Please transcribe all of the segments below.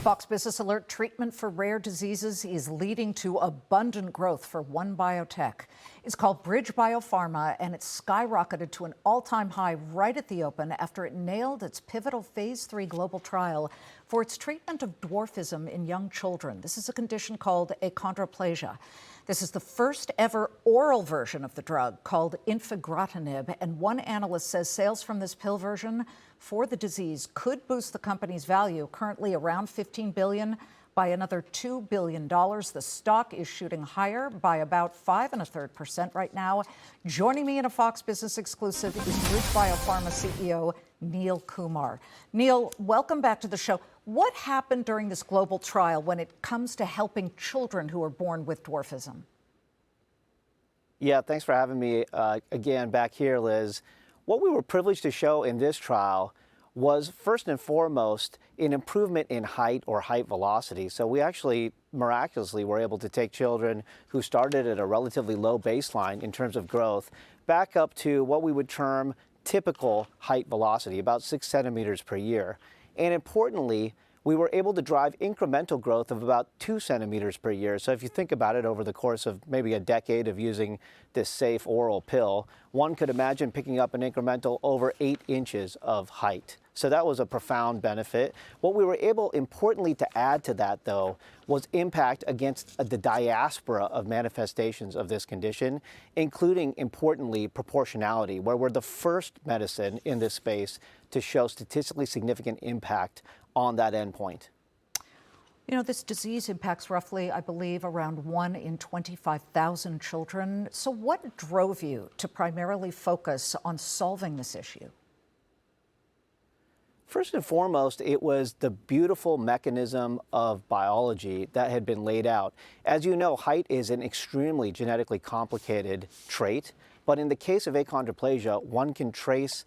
Fox Business Alert: treatment for rare diseases is leading to abundant growth for one biotech. It's called BridgeBio Pharma, and it's skyrocketed to an all-time high right at the open after it nailed its pivotal phase 3 global trial for its treatment of dwarfism in young children. This is a condition called achondroplasia. This is the first ever oral version of the drug called infigratinib, and one analyst says sales from this pill version for the disease could boost the company's value, currently around $15 billion, by another $2 billion. The stock is shooting higher by about 5.33% right now. Joining me in a Fox Business exclusive is BridgeBio Pharma CEO Neil Kumar. Neil, welcome back to the show. What happened during this global trial when it comes to helping children who are born with dwarfism? Yeah, thanks for having me again back here, Liz. What we were privileged to show in this trial was first and foremost an improvement in height or height velocity. So we actually miraculously were able to take children who started at a relatively low baseline in terms of growth back up to what we would term typical height velocity, about 6 centimeters per year. And importantly, we were able to drive incremental growth of about 2 centimeters per year. So if you think about it over the course of maybe a decade of using this safe oral pill, one could imagine picking up an incremental over 8 inches of height. So that was a profound benefit. What we were able, importantly, to add to that, though, was impact against the diaspora of manifestations of this condition, including, importantly, proportionality, where we're the first medicine in this space to show statistically significant impact on that endpoint. You know, this disease impacts roughly, I believe, around 1 in 25,000 children. So what drove you to primarily focus on solving this issue? First and foremost, it was the beautiful mechanism of biology that had been laid out. As you know, height is an extremely genetically complicated trait, but in the case of achondroplasia, one can trace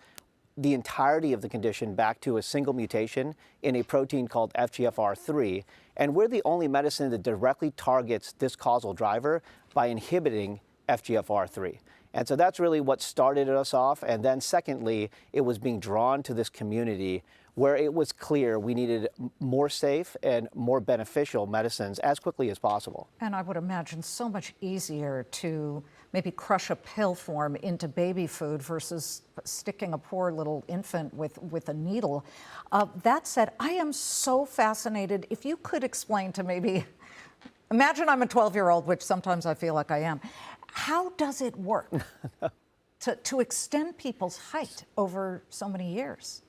the entirety of the condition back to a single mutation in a protein called FGFR3, and we're the only medicine that directly targets this causal driver by inhibiting FGFR3. And so that's really what started us off. And then secondly, it was being drawn to this community where it was clear we needed more safe and more beneficial medicines as quickly as possible. And I would imagine so much easier to maybe crush a pill form into baby food versus sticking a poor little infant with a needle. That said, I am so fascinated. If you could explain to maybe, imagine I'm a 12-year-old, which sometimes I feel like I am. How does it work to extend people's height over so many years?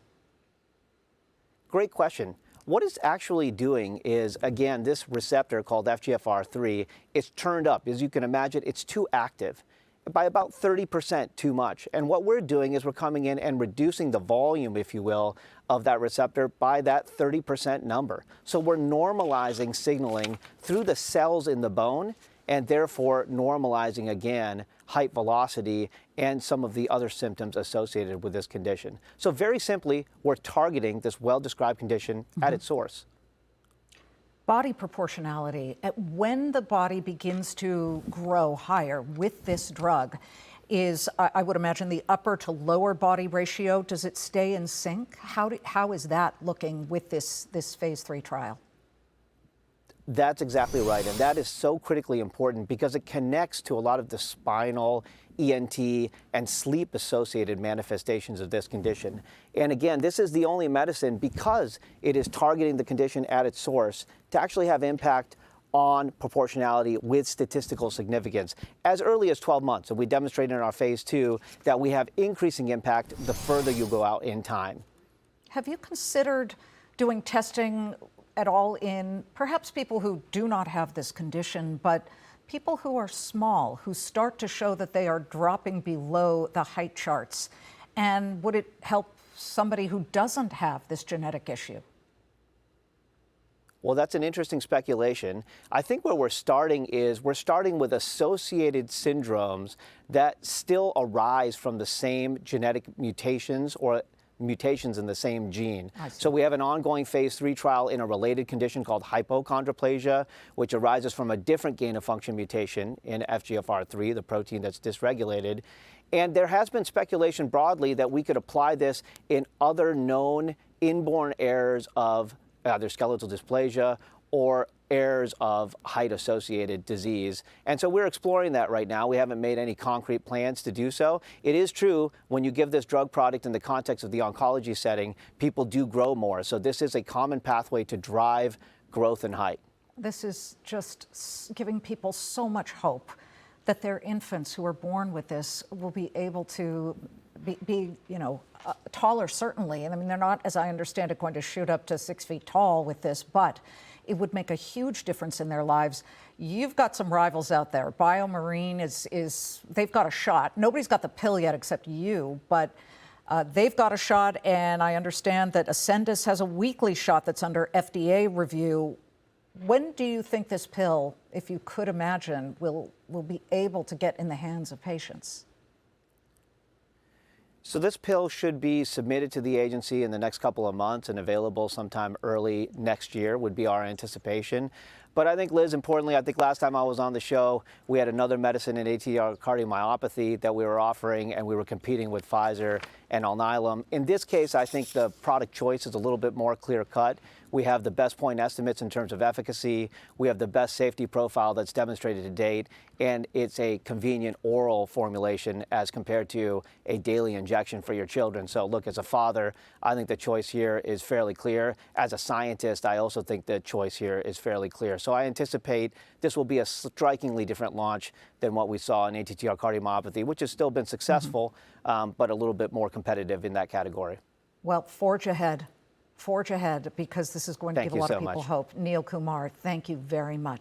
Great question. What it's actually doing is, again, this receptor called FGFR3, it's turned up. As you can imagine, it's too active, by about 30% too much. And what we're doing is we're coming in and reducing the volume, if you will, of that receptor by that 30% number. So we're normalizing signaling through the cells in the bone, and therefore normalizing, again, height velocity and some of the other symptoms associated with this condition. So very simply, we're targeting this well-described condition at its source. Body proportionality. When the body begins to grow higher with this drug, is, I would imagine, the upper to lower body ratio, does it stay in sync? How is that looking with this phase 3 trial? That's exactly right, and that is so critically important because it connects to a lot of the spinal, ENT, and sleep-associated manifestations of this condition. And again, this is the only medicine, because it is targeting the condition at its source, to actually have impact on proportionality with statistical significance as early as 12 months. And we demonstrated in our phase 2 that we have increasing impact the further you go out in time. Have you considered doing testing at all in perhaps people who do not have this condition, but people who are small, who start to show that they are dropping below the height charts? And would it help somebody who doesn't have this genetic issue? Well, that's an interesting speculation. I think where we're starting with associated syndromes that still arise from the same genetic mutations or mutations in the same gene. So we have an ongoing phase 3 trial in a related condition called hypochondroplasia, which arises from a different gain-of-function mutation in FGFR3, the protein that's dysregulated. And there has been speculation broadly that we could apply this in other known inborn errors of either skeletal dysplasia or heirs of height-associated disease. And so we're exploring that right now. We haven't made any concrete plans to do so. It is true, when you give this drug product in the context of the oncology setting, people do grow more. So this is a common pathway to drive growth in height. This is just giving people so much hope that their infants who are born with this will be able to be taller, certainly. And I mean, they're not, as I understand it, going to shoot up to 6 feet tall with this, but it would make a huge difference in their lives. You've got some rivals out there. BioMarin they've got a shot. Nobody's got the pill yet except you, but they've got a shot, and I understand that Ascendis has a weekly shot that's under FDA review. When do you think this pill, if you could imagine, will be able to get in the hands of patients? So this pill should be submitted to the agency in the next couple of months and available sometime early next year would be our anticipation. But I think, Liz, importantly, I think last time I was on the show, we had another medicine in ATTR cardiomyopathy that we were offering, and we were competing with Pfizer and Alnylam. In this case, I think the product choice is a little bit more clear-cut. We have the best point estimates in terms of efficacy. We have the best safety profile that's demonstrated to date, and it's a convenient oral formulation as compared to a daily injection for your children. So look, as a father, I think the choice here is fairly clear. As a scientist, I also think the choice here is fairly clear. So I anticipate this will be a strikingly different launch than what we saw in ATTR cardiomyopathy, which has still been successful, but a little bit more competitive in that category. Well, forge ahead, because this is going to give a lot of people hope. Neil Kumar, thank you very much.